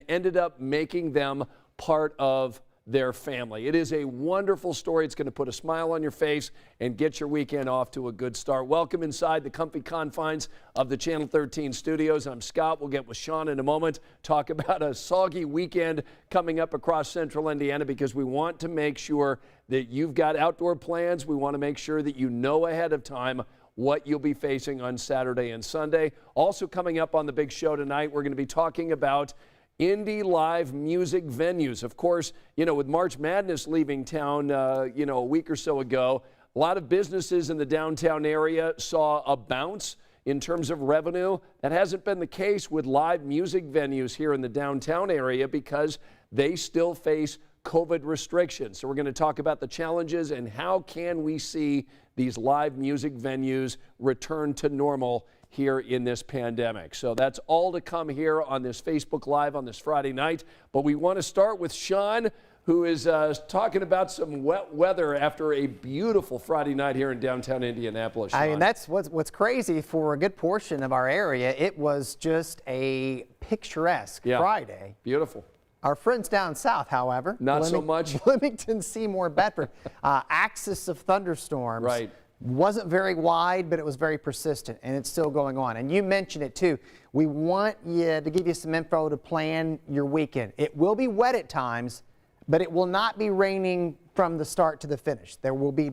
ended up making them part of their family. It is a wonderful story. It's going to put a smile on your face and get your weekend off to a good start. Welcome inside the comfy confines of the Channel 13 studios. I'm Scott. We'll get with Sean in a moment, talk about a soggy weekend coming up across central Indiana, because we want to make sure that you've got outdoor plans. We want to make sure that you know ahead of time what you'll be facing on Saturday and Sunday. Also coming up on the big show tonight, we're going to be talking about indie live music venues. Of course, with March Madness leaving town, a week or so ago, a lot of businesses in the downtown area saw a bounce in terms of revenue. That hasn't been the case with live music venues here in the downtown area because they still face COVID restrictions. So we're going to talk about the challenges and how can we see these live music venues return to normal here in this pandemic. So that's all to come here on this Facebook Live on this Friday night. But we want to start with Sean, who is talking about some wet weather after a beautiful Friday night here in downtown Indianapolis. Sean. I mean, that's what's crazy for a good portion of our area. It was just a picturesque Friday. Beautiful. Our friends down south, however, not so much. Bloomington, Seymour, Bedford, axis of thunderstorms. Right. Wasn't very wide, but it was very persistent, and it's still going on. And you mentioned it too. We want you to give you some info to plan your weekend. It will be wet at times, but it will not be raining from the start to the finish. There will be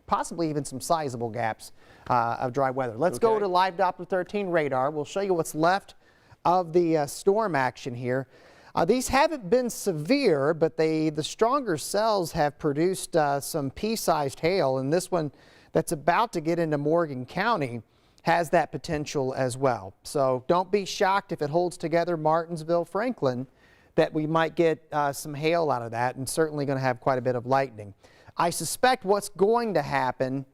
possibly even some sizable gaps of dry weather. Let's go to Live Doppler 13 radar. We'll show you what's left of the storm action here. These haven't been severe, but the stronger cells have produced some pea-sized hail, and this one that's about to get into Morgan County has that potential as well. So don't be shocked if it holds together Martinsville, Franklin, that we might get some hail out of that, and certainly going to have quite a bit of lightning. I suspect what's going to happen,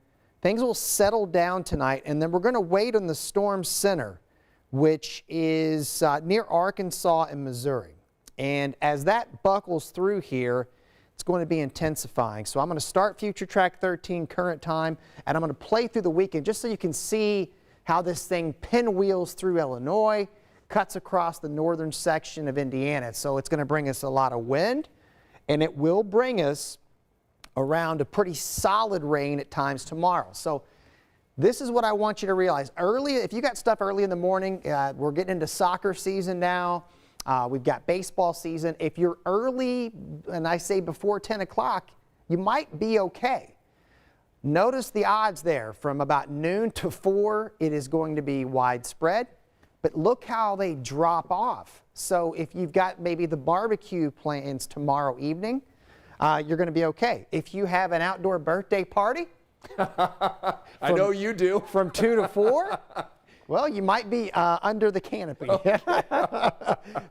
things will settle down tonight, and then we're going to wait on the storm center, which is near Arkansas and Missouri. And as that buckles through here, it's going to be intensifying. So I'm going to start Future Track 13 current time, and I'm going to play through the weekend just so you can see how this thing pinwheels through Illinois, cuts across the northern section of Indiana. So it's going to bring us a lot of wind, and it will bring us around a pretty solid rain at times tomorrow. So this is what I want you to realize. Early, if you got stuff early in the morning, we're getting into soccer season now. We've got baseball season. If you're early, and I say before 10 o'clock, you might be okay. Notice the odds there. From about noon to 4, it is going to be widespread. But look how they drop off. So if you've got maybe the barbecue plans tomorrow evening, you're going to be okay. If you have an outdoor birthday party, I know you do. From 2 to 4, well, you might be under the canopy.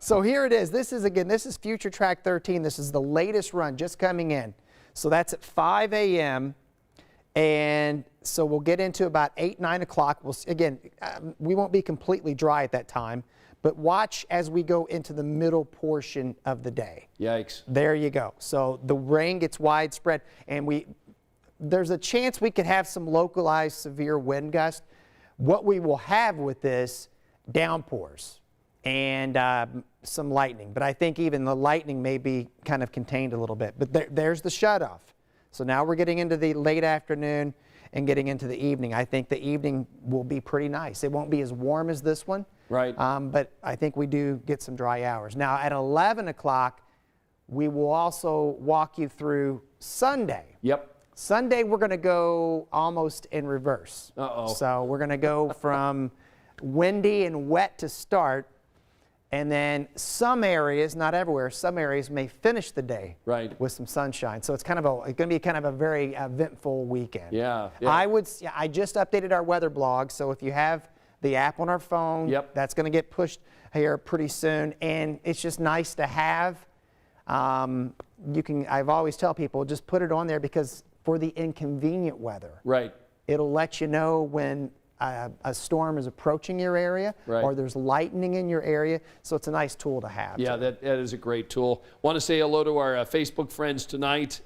So here it is. This is Future Track 13. This is the latest run just coming in. So that's at 5 a.m. And so we'll get into about 8, 9 o'clock. We won't be completely dry at that time, but watch as we go into the middle portion of the day. Yikes. There you go. So the rain gets widespread, and there's a chance we could have some localized severe wind gusts. What we will have with this, downpours and some lightning. But I think even the lightning may be kind of contained a little bit. But there's the shutoff. So now we're getting into the late afternoon and getting into the evening. I think the evening will be pretty nice. It won't be as warm as this one. Right. But I think we do get some dry hours. Now at 11 o'clock, we will also walk you through Sunday. Yep. Sunday, we're going to go almost in reverse. Uh-oh. So we're going to go from windy and wet to start, and then some areas, not everywhere, some areas may finish the day with some sunshine. So it's going to be kind of a very eventful weekend. Yeah. I just updated our weather blog, so if you have the app on our phone, that's going to get pushed here pretty soon, and it's just nice to have. I've always tell people, just put it on there because for the inconvenient weather. Right. It'll let you know when a storm is approaching your area or there's lightning in your area. So it's a nice tool to have. Yeah, that is a great tool. Want to say hello to our Facebook friends tonight.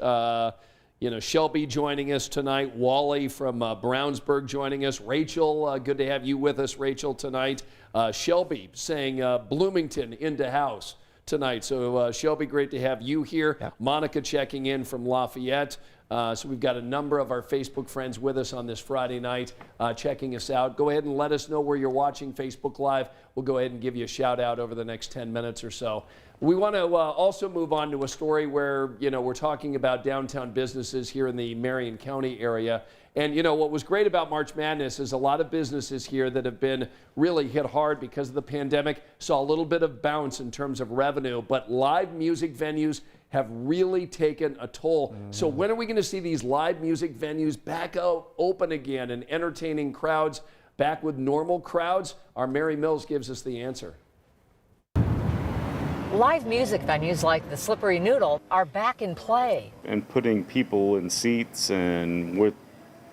Shelby joining us tonight. Wally from Brownsburg joining us. Rachel, good to have you with us, Rachel, tonight. Shelby saying Bloomington into house. tonight. So Shelby, great to have you here. Yep. Monica checking in from Lafayette. So we've got a number of our Facebook friends with us on this Friday night checking us out. Go ahead and let us know where you're watching Facebook Live. We'll go ahead and give you a shout out over the next 10 minutes or so. We want to also move on to a story where, we're talking about downtown businesses here in the Marion County area. And, what was great about March Madness is a lot of businesses here that have been really hit hard because of the pandemic saw a little bit of bounce in terms of revenue, but live music venues have really taken a toll. So when are we going to see these live music venues back out open again and entertaining crowds back with normal crowds? Our Mary Mills gives us the answer. Live music venues like the Slippery Noodle are back in play. And putting people in seats and with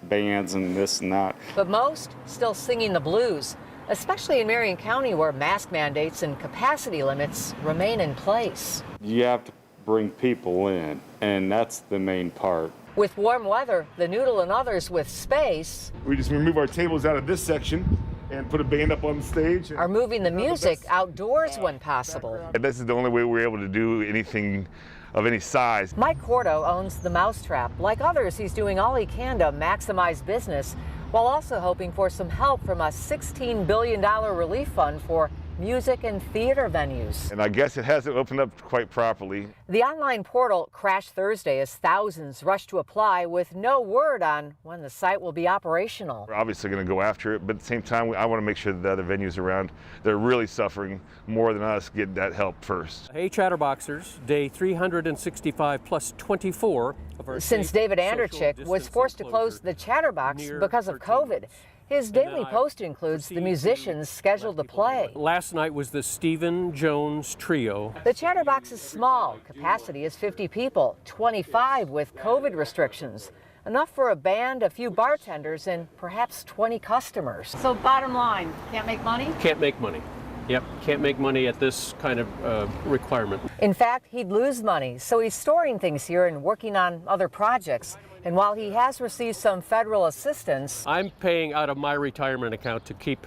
bands and this and that. But most still singing the blues, especially in Marion County where mask mandates and capacity limits remain in place. You have to bring people in, and that's the main part. With warm weather, the Noodle and others with space We just remove our tables out of this section and put a band up on the stage. are moving the music outdoors when possible. And this is the only way we're able to do anything of any size. Mike Cordo owns the Mousetrap. Like others, he's doing all he can to maximize business while also hoping for some help from a $16 billion relief fund for music and theater venues. And I guess it hasn't opened up quite properly. The online portal crashed Thursday as thousands rushed to apply with no word on when the site will be operational. We're obviously going to go after it, but at the same time, I want to make sure that the other venues around, they're really suffering more than us, get that help first. Hey Chatterboxers, day 365 plus 24 of our Since safe David social Anderchick was distancing forced to close closure the Chatterbox near because of 13 COVID, months. his And daily then I post includes the proceed to musicians scheduled to let people play. know. Last night was the Stephen Jones Trio. The Chatterbox is small. Capacity is 50 people, 25 with COVID restrictions. Enough for a band, a few bartenders, and perhaps 20 customers. So bottom line, can't make money? Can't make money. Yep, can't make money at this kind of requirement. In fact, he'd lose money, so he's storing things here and working on other projects. And while he has received some federal assistance, I'm paying out of my retirement account to keep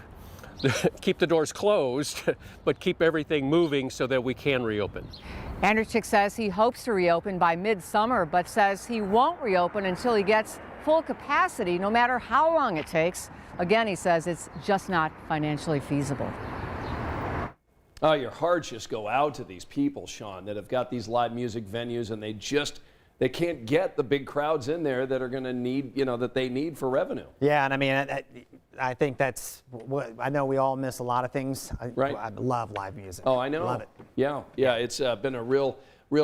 the doors closed, but keep everything moving so that we can reopen. Anderchick says he hopes to reopen by midsummer, but says he won't reopen until he gets full capacity, no matter how long it takes. Again, he says it's just not financially feasible. Oh, your hearts just go out to these people, Sean, that have got these live music venues and they can't get the big crowds in there that are going to need, that they need for revenue. Yeah, and I mean, I think that's what I know. We all miss a lot of things. Right. I love live music. Oh, I know. Love it. Yeah, it's been a real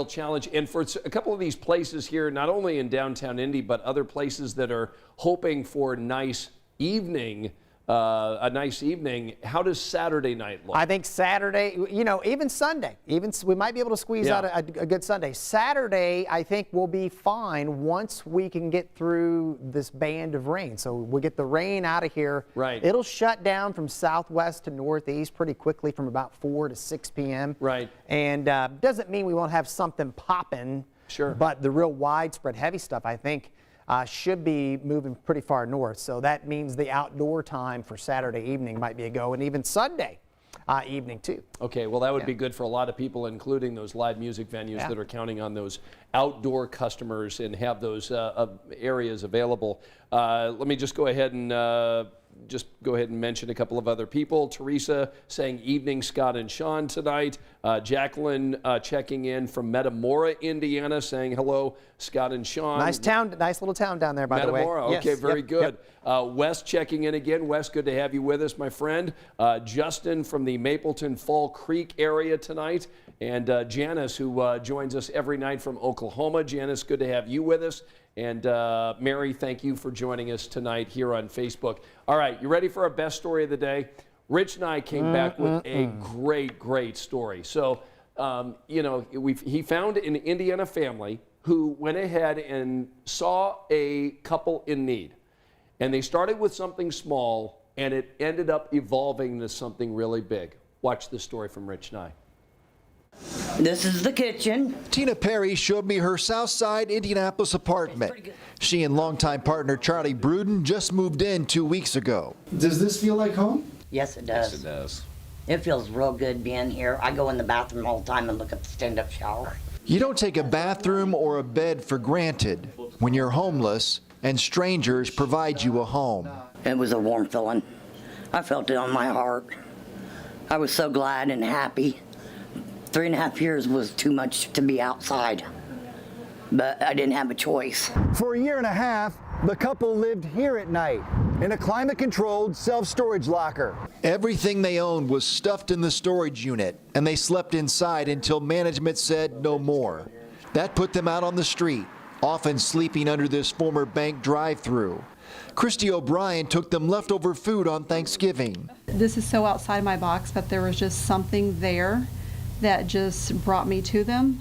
challenge. And for a couple of these places here, not only in downtown Indy, but other places that are hoping for a nice evening, how does Saturday night look? I think Saturday, even Sunday, we might be able to squeeze out a good Sunday. Saturday, I think we'll be fine once we can get through this band of rain. So we'll get the rain out of here. Right. It'll shut down from southwest to northeast pretty quickly from about 4 to 6 p.m. Right. And doesn't mean we won't have something popping. Sure. But the real widespread heavy stuff, I think, should be moving pretty far north. So that means the outdoor time for Saturday evening might be a go, and even Sunday evening too. Okay, well, that would be good for a lot of people, including those live music venues that are counting on those outdoor customers and have those areas available. Let me just go ahead and mention a couple of other people. Teresa saying evening Scott and Sean tonight. Jacqueline checking in from Metamora, Indiana, saying hello Scott and Sean. Nice little town down there, by the way. Metamora, okay, Yes, very yep, good. yep. Wes checking in again. Wes, good to have you with us, my friend. Justin from the Mapleton Fall Creek area tonight. And Janice, who joins us every night from Oklahoma. Janice, good to have you with us. And Mary, thank you for joining us tonight here on Facebook. All right, you ready for our best story of the day? Rich and I came back with a great story. So, he found an Indiana family who went ahead and saw a couple in need. And they started with something small, and it ended up evolving into something really big. Watch this story from Rich and I. This is the kitchen. Tina Perry showed me her Southside Indianapolis apartment. She and longtime partner Charlie Bruden just moved in 2 weeks ago. Does this feel like home? Yes, it does. Yes, it does. It feels real good being here. I go in the bathroom all the time and look at the stand-up shower. You don't take a bathroom or a bed for granted when you're homeless and strangers provide you a home. It was a warm feeling. I felt it on my heart. I was so glad and happy. 3.5 years was too much to be outside, but I didn't have a choice. For 1.5 years, the couple lived here at night in a climate-controlled self-storage locker. Everything they owned was stuffed in the storage unit, and they slept inside until management said no more. That put them out on the street, often sleeping under this former bank drive-through. Christy O'Brien took them leftover food on Thanksgiving. This is so outside my box, but there was just something there that just brought me to them.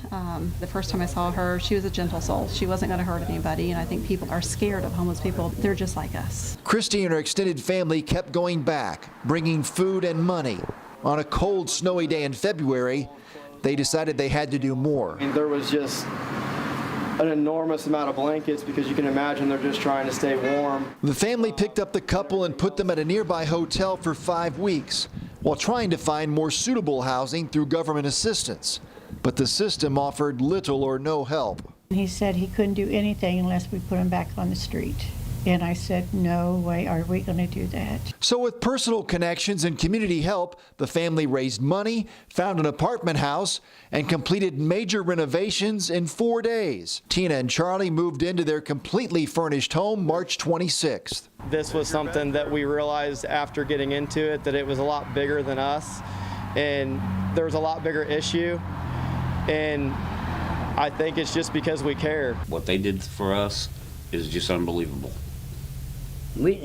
The first time I saw her, she was a gentle soul. She wasn't going to hurt anybody, and I think people are scared of homeless people. They're just like us. Christy and her extended family kept going back, bringing food and money. On a cold, snowy day in February, they decided they had to do more. And there was just an enormous amount of blankets because you can imagine they're just trying to stay warm. The family picked up the couple and put them at a nearby hotel for 5 weeks while trying to find more suitable housing through government assistance. But the system offered little or no help. He said he couldn't do anything unless we put him back on the street. And I said, no way are we going to do that. So with personal connections and community help, the family raised money, found an apartment house, and completed major renovations in 4 days. Tina and Charlie moved into their completely furnished home March 26th. This was something that we realized after getting into it, that it was a lot bigger than us, and there was a lot bigger issue, and I think it's just because we care. What they did for us is just unbelievable. We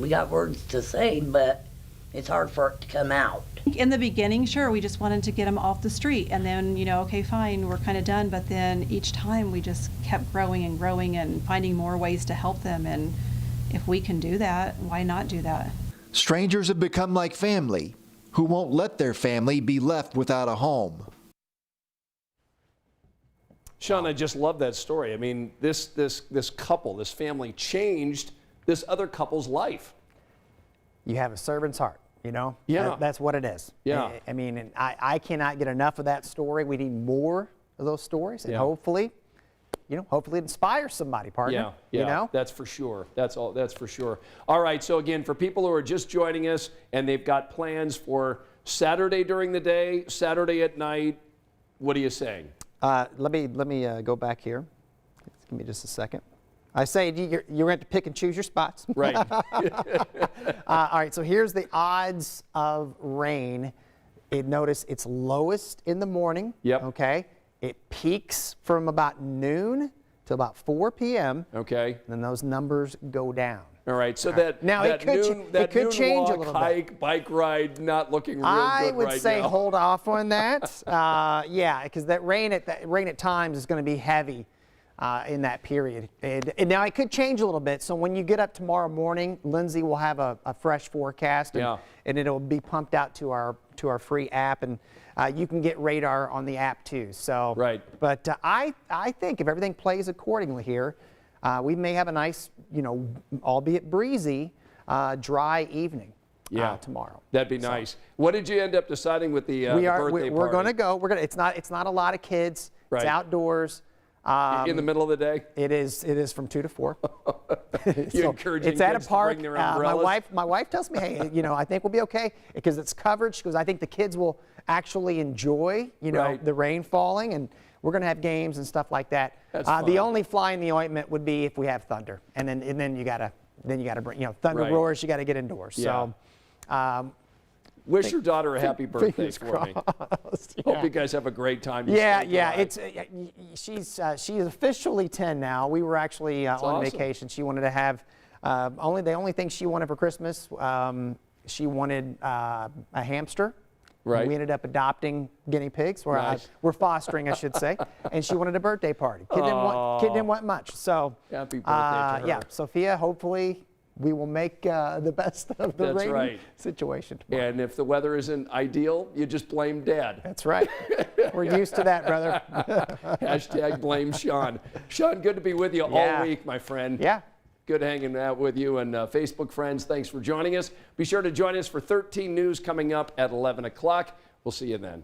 got words to say, but it's hard for it to come out. In the beginning, sure, we just wanted to get them off the street, and then, okay, fine, we're kind of done. But then each time we just kept growing and finding more ways to help them. And if we can do that, why not do that? Strangers have become like family, who won't let their family be left without a home. Sean, I just love that story. I mean, this couple, this family changed this other couple's life. You have a servant's heart, Yeah. That's what it is. Yeah. I mean, and I cannot get enough of that story. We need more of those stories, and hopefully it inspires somebody, partner. Yeah, that's for sure. That's for sure. All right, so again, for people who are just joining us and they've got plans for Saturday during the day, Saturday at night, what are you saying? Let me go back here. Give me just a second. I say you're going to pick and choose your spots. Right. All right, so here's the odds of rain. Notice it's lowest in the morning. Yep. Okay. It peaks from about noon to about 4 p.m. Okay. And then those numbers go down. All right, so Now, it could change walk, a little hike, bit. Bike ride, not looking real I good would right say now. hold off on that. Yeah, because that rain at times is going to be heavy in that period. And now it could change a little bit. So when you get up tomorrow morning, Lindsay will have a fresh forecast, and it'll be pumped out to our free app, and you can get radar on the app too. So, right. But I think if everything plays accordingly here, we may have a nice, albeit breezy, dry evening tomorrow. That'd be nice. What did you end up deciding with the birthday party? We're going to go. It's not a lot of kids. Right. It's outdoors. In the middle of the day? It is from 2 to 4. You encouraging it's at a kids park. to bring their umbrellas? My wife tells me, hey, I think we'll be okay because it's covered. She goes, I think the kids will actually enjoy, the rain falling, and we're going to have games and stuff like that. That's fun. The only fly in the ointment would be if we have thunder, and then you gotta bring, thunder roars. You got to get indoors. Yeah. So. Wish your daughter a happy birthday for me. Hope you guys have a great time. She's officially 10 now. We were actually on vacation. She wanted to have the only thing she wanted for Christmas. She wanted a hamster. Right. We ended up adopting guinea pigs. We're fostering, I should say. And she wanted a birthday party. Kid didn't want much. So happy birthday to her. Yeah, Sophia, hopefully we will make the best of the rain situation tomorrow. And if the weather isn't ideal, you just blame Dad. That's right. We're used to that, brother. Hashtag blame Sean. Sean, good to be with you all week, my friend. Yeah. Good hanging out with you. And Facebook friends, thanks for joining us. Be sure to join us for 13 News coming up at 11 o'clock. We'll see you then.